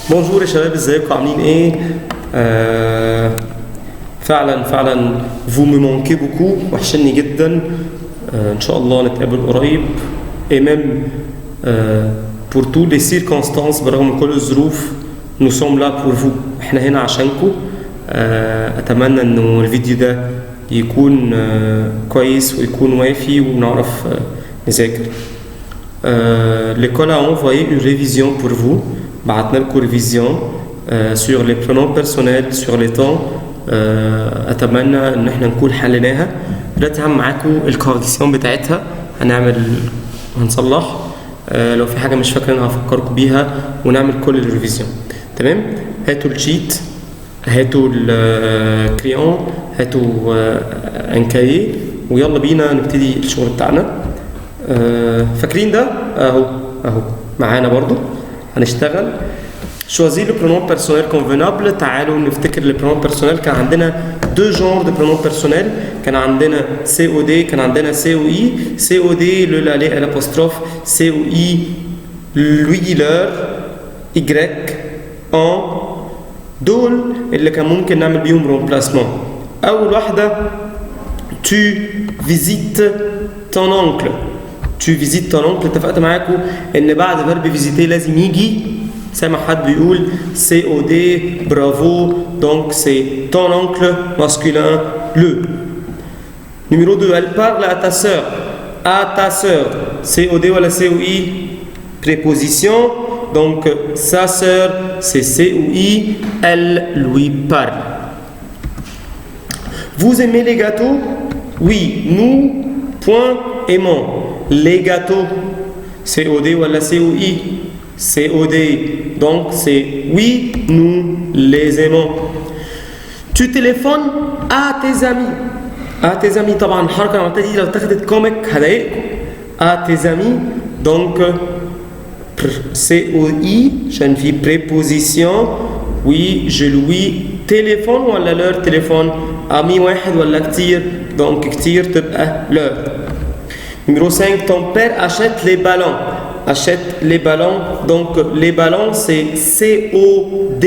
بونجور يا شباب، ازيكم عاملين ايه؟ فعلا vous me manquez beaucoup، وحشني جدا. ان شاء الله نتقابل قريب. et même pour toutes les circonstances، برغم كل الظروف nous sommes là pour vous، احنا هنا عشانكم. اتمنى انه الفيديو ده يكون كويس ويكون وافي ونعرف نذاكر. L'école a envoyé une révision pour vous. بعتنا لكم ريفيزيون sur les pronoms personnels sur les temps. اتمنى ان احنا نكون حليناها. دلوقتي هعمل معاكم الكوريكسيون بتاعتها، هنصلح. لو في حاجه مش فاكرينها هفكركم بيها ونعمل كل الريفيزيون. تمام؟ هاتوا الشيت، هاتوا الكريون، هاتوا ان كايي، ويلا بينا نبتدي الشغل بتاعنا. فاكرين ده؟ اهو معانا برضو. هنشتغل choisir le pronom personnel convenable. تعالوا نفتكر le pronom personnel. كان عندنا deux genres de pronoms personnels. كان عندنا COD، كان عندنا COI. COD le lalé à l'apostrophe، COI lui leur Y en. دول اللي كان ممكن نعمل بيهم remplacement. أول واحدة tu visites ton oncle. tu visites ton oncle. اتفقت معاكم ان بعد verbe visiter لازم يجي، سامع حد بيقول COD bravo، donc c'est ton oncle masculin le. Numéro 2, elle parle à ta sœur. À ta sœur. COD ou la COI préposition, donc sa sœur c'est COI, elle lui parle. Vous aimez les gâteaux? Oui, nous point aimons les gâteaux. COD ou la COI? COD, donc c'est oui, nous les aimons. Tu téléphones à tes amis. À tes amis. طبعا الحركة اللي عملتها دي لو اتخذت كوميك هضايقكم. À tes amis، donc COI عشان في préposition. oui je lui téléphone ولا leur téléphone. ami واحد ولا كتير، donc كتير تبقى leur. Numéro 5, ton père achète les ballons. Achète les ballons, donc les ballons c'est COD.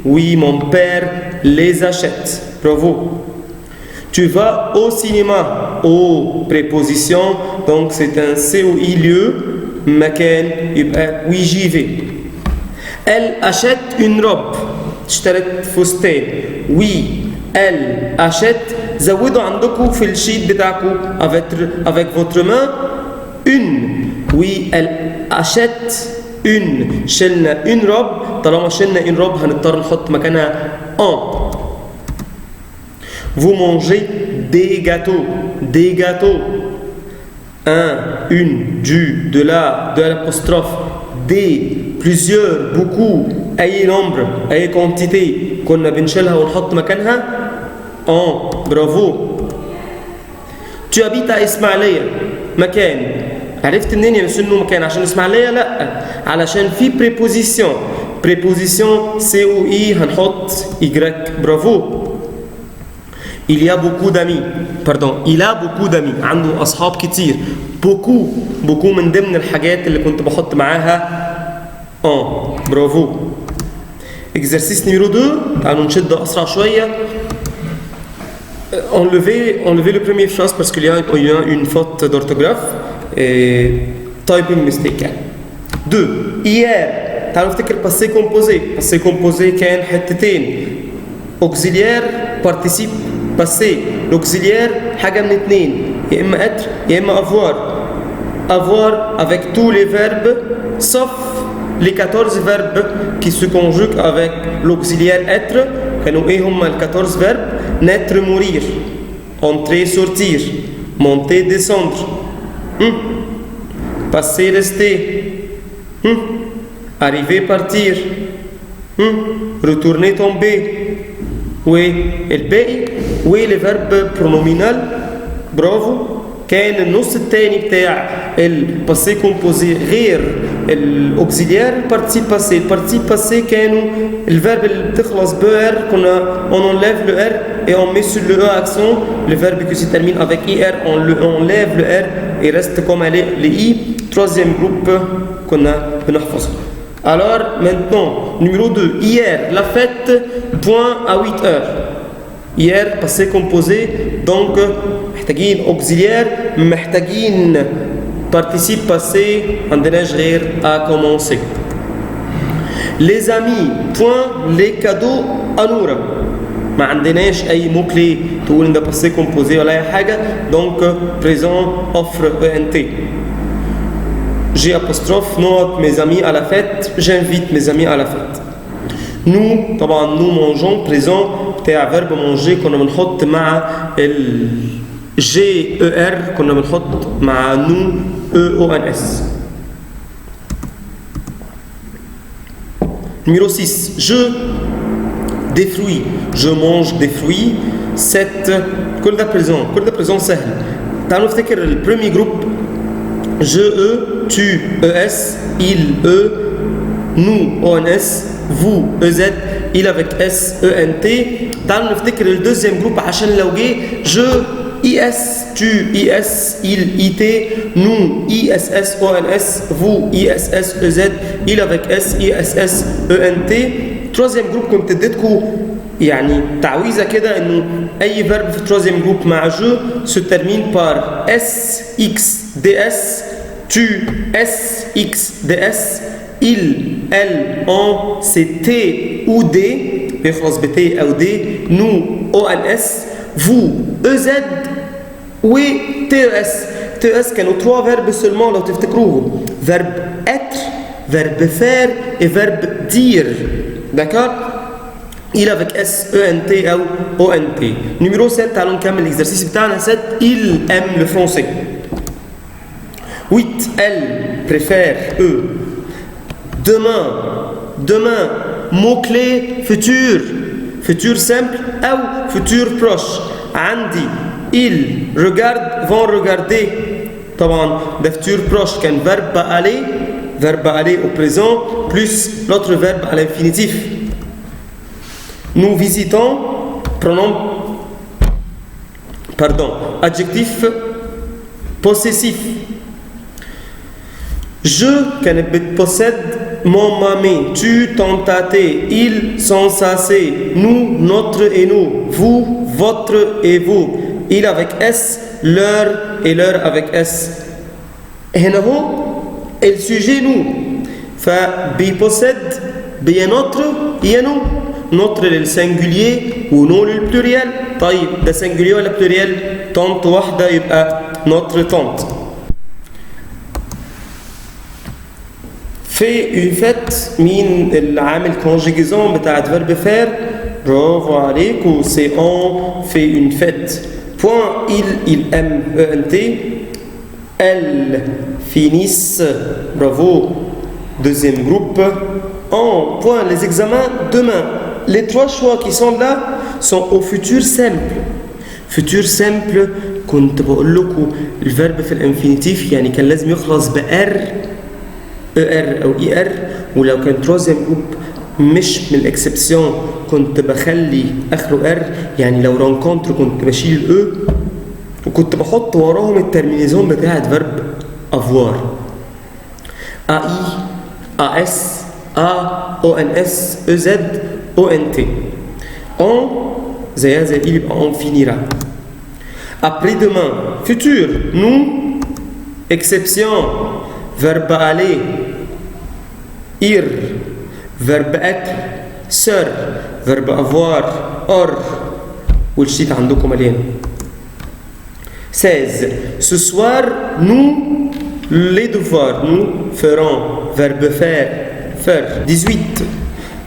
oui mon père les achète. Bravo. Tu vas au cinéma. Au préposition, donc c'est un COI lieu. مكان يبقى oui j'y vais. Elle achète une robe. اشترت فستان. oui elle achète. زودوا عندكم في الشيت بتاعكم avec votre main une. oui elle achète une. شلنا une robe. طالما شلنا une robe هنضطر نحط مكانها un. vous mangez des gâteaux. des gâteaux. un, une, du, de la, de l'apostrophe, des, plusieurs, beaucoup. أي nombre، أي quantité كنا بنشيلها ونحط مكانها en. bravo. tu habites à إسماعيلية. مكان. عرفت منين يا مسنو مكان؟ عشان إسماعيلية؟ لأ، علشان في préposition. préposition COI هنحط Y. bravo. il y a beaucoup d'amis. pardon il a beaucoup d'amis. عنده أصحاب كتير. beaucoup من ضمن الحاجات اللي كنت بحط معاها en. برافو. exercice numéro 2. تعالوا نشد أسرع شوية. enlevez le premier phrase parce qu'il y a une faute d'orthographe et typing mistake. 2. hier. تعالوا نفتكر passé composé. passé composé كان حتتين. auxiliaire participe passé. l'auxiliaire حاجة من اتنين، يا إما être يا إما avoir. avoir avec tous les verbes sauf les 14 verbes qui se conjuguent avec l'auxiliaire être. كانوا إيه هم ال 14 verbes؟ naître mourir، entrer sortir، monter descendre، passer rester، arriver partir، retourner tomber. والباقي les verbes pronominal. برافو. كان النص الثاني بتاع الباسي كومبوزي غير الاوكسيليير البارتي باسي. البارتي باسي كانوا الفيرب اللي بتخلص بار كنا on enlève le R et on met sur le E accent. le verbe qui se termine avec IR on enlève le R et reste comme elle est le I. troisième groupe كنا بنحفظه. Alors, maintenant, numéro 2. Hier, la fête, point à 8 heures. Hier, passé composé, donc, محتاجين auxiliaire, محتاجين participe passé, عندناش غير à commencer. Les amis, point, les cadeaux à Noura. ما عندناش اي مو كلي تقول ان ده باسي كومبوزي ولا اي حاجه دونك بريزون اوفر ENT. J'ai apostrophe note mes amis à la fête, j'invite mes amis à la fête. Nous طبعا nous mangeons présent بتاع verbe manger كنا بنحط مع ال GER كنا بنحط مع nous EONS. Numéro 6. Je des fruits. Je mange des fruits. 7. كل ده présent. كل ده présent سهل. تعالوا نفتكر البريمي جروب. Je, eux, tu, ES, il, eux, nous, ONS, vous, EZ, il avec S, ENT. تعالوا نفتكر الدوزيام جروب عشان لو جه je, IS, tu, IS, il, IT, nous, ISS, ONS, vous, ISS, EZ, il avec S, ISS, ENT. troisième groupe كنت اديتكم يعني تعويذه كده انه اي verbe في troisième groupe مع je se termine par S, X, DS, tu, S, X, DS, il, elle, on, c'est T ou D بيخلص ب T او D, nous, ONS, vous, EZ و TES. TES كانوا 3 verbes seulement لو تفتكروهم. verbe être, verbe faire et verbe dire. D'accord? Il avec S, ENT ou ONT. Numéro 7, allons نكمل l'exercice بتاعنا. 7, il aime le français. 8, elle préfère eux. Demain, demain, mot-clé futur. Futur simple ou futur proche. عندي, ils regardent, vont regarder. طبعا ده futur proche كان verbe aller. Verbe aller au présent plus l'autre verbe à l'infinitif. Nous visitons, pronom, adjectif possessif. Je كانت بتpossède mon mamé, tu ton tâté, ils son sacé, nous notre et nous, vous votre et vous, il avec S, leur et leur avec S. هنا هو السوجي nous فبيpossède bien notre يا nous notre للسنجولير ونو للبلوريال. طيب ده سنجولير ولا بلوريال؟ طنط واحده يبقى notre tante. في une fête مين العامل conjugaison بتاعت verbe faire؟ برافو عليك و c'est on fait une fête. point il aime ENT. Elle finissent, bravo, deuxième groupe. En point les examens demain. Les 3 choix qui sont là sont au futur simple. Futur simple كنت بقول لكم الفيرب في الانفينيتيف يعني كان لازم يخلص بR ER أو ER ولو كان troisième groupe مش من الاكسبسيون كنت بخلي آخره R يعني لو رانكونتر كنت بشيل الE وكنت بحط وراهم الترمينيزون بتاعت فيرب avoir. AI, AS, A, ONS, EZ, ONT. On زيها زي il يبقى on finira. Après-demain, futur, nous, exception, verbe aller, ir, verbe être, sœur, verbe avoir, or, والشيت عندكم مليان. 16. Ce soir, nous, les devoirs, nous ferons, verbe faire, faire. 18.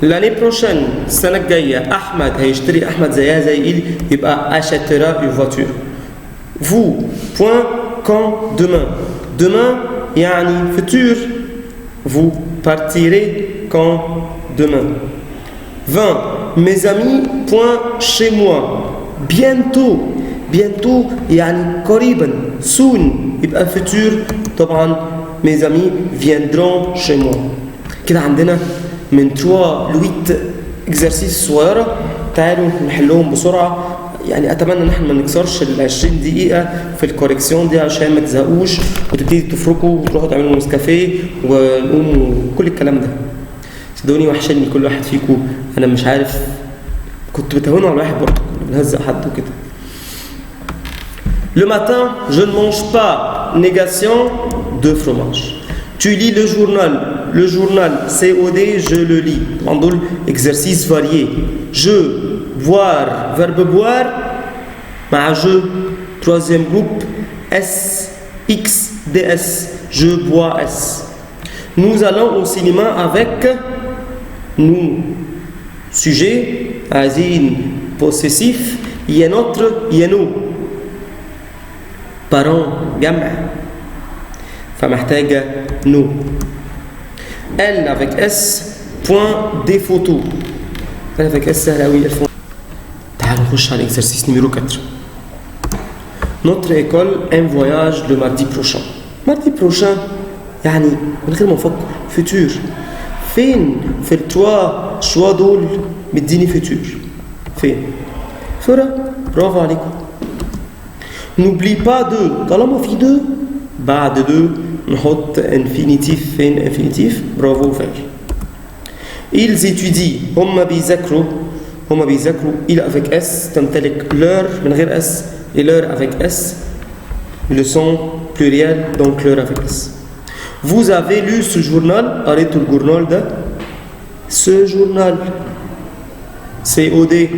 L'année prochaine, السنة الجاية أحمد هيشتري أحمد زيها زي إل يبقى achètera une voiture. Vous, point, quand, demain. Demain يعني futur. Vous partirez quand, demain. 20. Mes amis, point, chez moi. Bientôt. Bientôt يعني قريبا. Soon يبقى futur. طبعا mes amis viendront chez moi. كده عندنا من 3 ل 8 exercices صغيرة. تعالوا نحلهم بسرعة. يعني اتمنى ان احنا ما نكسرش ال 20 دقيقة في الكوريكسيون دي عشان ما تزهقوش وتبتدي تفركوا وتروحوا تعملوا نسكافيه ونقوموا كل الكلام ده. صدقوني وحشني كل واحد فيكم. انا مش عارف كنت بتهونوا على الواحد برضه، كنا بنهزق حد وكده. Le matin, je ne mange pas. Négation de fromage. Tu lis le journal. Le journal COD, je le lis. On donne exercice varié. Je, boire, verbe boire. Ma je, troisième groupe. S, X, DS. Je bois S. Nous allons au cinéma avec nous. Sujet, azin, possessif. Il y a notre, il y a nous. Parents, جمع فمحتاجة nous. Elle avec S point des photos. Elle avec S سهلة أوي الفون. تعالوا نخش على l'exercice numéro 4. Notre école un voyage le mardi prochain. Mardi prochain يعني من غير ما نفكر futur. فين في التوا شوا دول مديني futur. فين؟ بسرعة برافو عليكم. N'oublie pas de. طالما في de بعد de نحط infinitif. فين infinitif؟ برافو فعل. Ils étudient. هما بيذاكروا. il avec S تمتلك leur من غير S et leur avec S. Le son pluriel donc leur avec S. Vous avez lu ce journal. قريتوا الجورنال ده. Ce journal COD.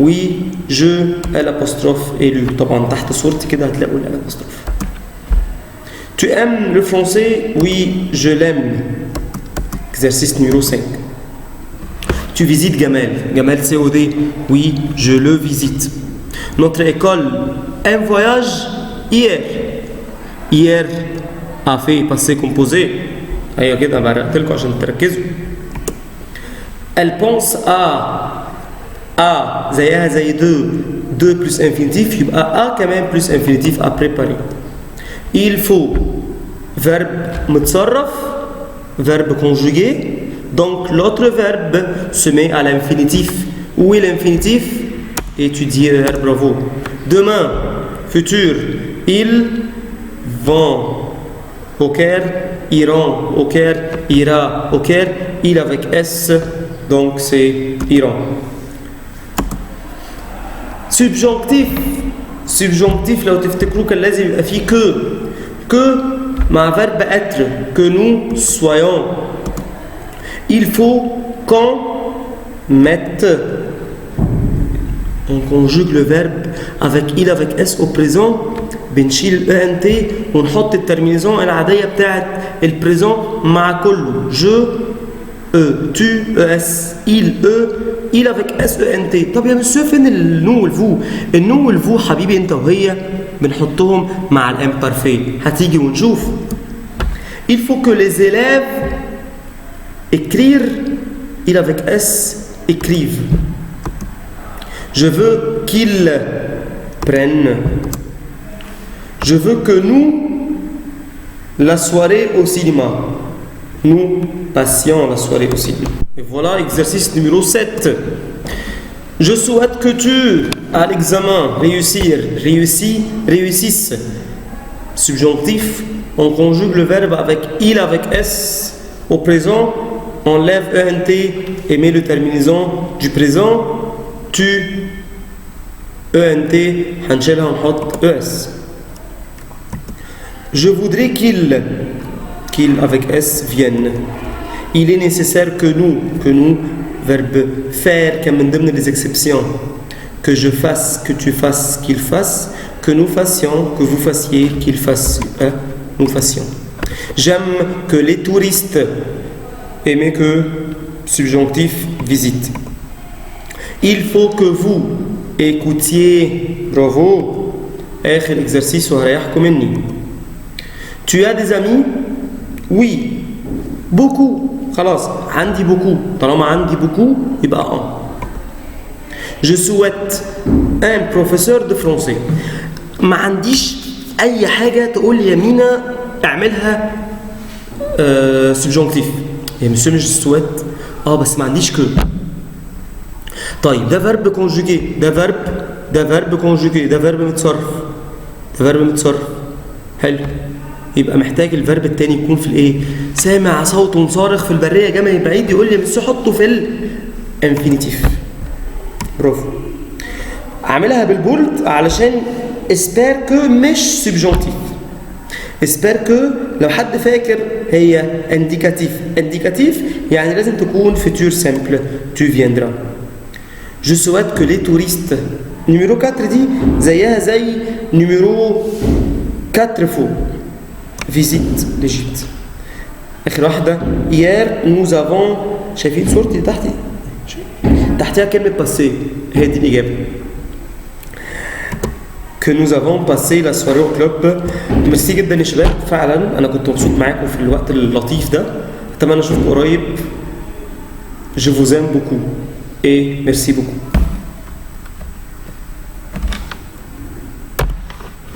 Oui, je, l'apostrophe et lu. طبعا تحت صورتي كده هتلاقوا l'apostrophe. Tu aimes le français? Oui, je l'aime. Exercice numéro 5. Tu visites Gamal. Gamal COD. Oui, je le visite. Notre école, un voyage hier. Hier a fait passé composé. أيوة كده بعرقت لكم عشان تركزوا. Elle pense à زيها زي deux plus infinitif يبقى a كمان plus infinitif à préparer. Il faut verbe متصرف verbe conjugué donc l'autre verbe se met à l'infinitif. Où est l'infinitif? Étudier, bravo. Demain, futur, ils vont au Caire, iront au Caire, ira au Caire, il avec S donc c'est Iran. subjonctif لو تفتكروا كان لازم يبقى فيه que مع verbe être que nous soyons. Il faut qu'on mette, on conjugue le verbe avec il avec S au présent بنشيل ENT ونحط الترمينيزون العادية بتاعت البريزون مع كله. je tu ES il il avec SENT. طب يا مسيو فين النو والفو؟ النو والفو حبيبي انت وهي بنحطهم مع الامبارفي. هتيجي ونشوف. Il faut que les élèves écrire il avec S écrivent. Je veux qu'ils prennent. Je veux que nous la soirée au cinéma. Nous passions la soirée au cinéma. Et voilà exercice numéro 7. Je souhaite que tu, à l'examen, réussisses. Subjonctif, on conjugue le verbe avec il avec S au présent, on lève ENT et met le terminaison du présent. Tu, ENT, هنشيلها ونحط ES. Je voudrais qu'il avec S vienne. Il est nécessaire que nous, verbe faire comme من ضمن les exceptions. Que je fasse, que tu fasses, qu'il fasse, que nous fassions, que vous fassiez, qu'il fasse, nous fassions. J'aime que les touristes aiment que subjonctif visite. Il faut que vous écoutiez, bravo, آخر exercice وهريحكم مني. Tu as des amis? Oui, beaucoup. خلاص عندي beaucoup. طالما عندي beaucoup يبقى un. Je souhaite un professeur de français. ما عنديش أي حاجة تقول يا مينا اعملها subjonctif. يا مسيو مش souhaite. بس ما عنديش que. طيب ده verbe conjugué. ده verbe conjugué. ده verbe متصرف. حلو. يبقى محتاج الفيرب التاني يكون في الايه؟ سامع صوت صارخ في البريه جاي من بعيد، يقول لي بس حطه في الانفينيتيف. برافو. عاملها بالبولد علشان اسبير كو مش سبجونتيف. اسبير كو لو حد فاكر هي انديكاتيف يعني لازم تكون فيتور سامبل. tu viendras. je souhaite que les touristes. نيميرو 4 دي زيها زي نيميرو 4 فوق. visite l'Égypte. اخر واحده hier nous avons. شايفين صورتي تحتي؟ تحتها كلمه باسي، هي دي الاجابه. que nous avons passé la soirée au club. ميرسي جدا يا شباب، فعلا انا كنت مبسوط معاكم في الوقت اللطيف ده، اتمنى اشوفكم قريب. je vous aime beaucoup et merci beaucoup.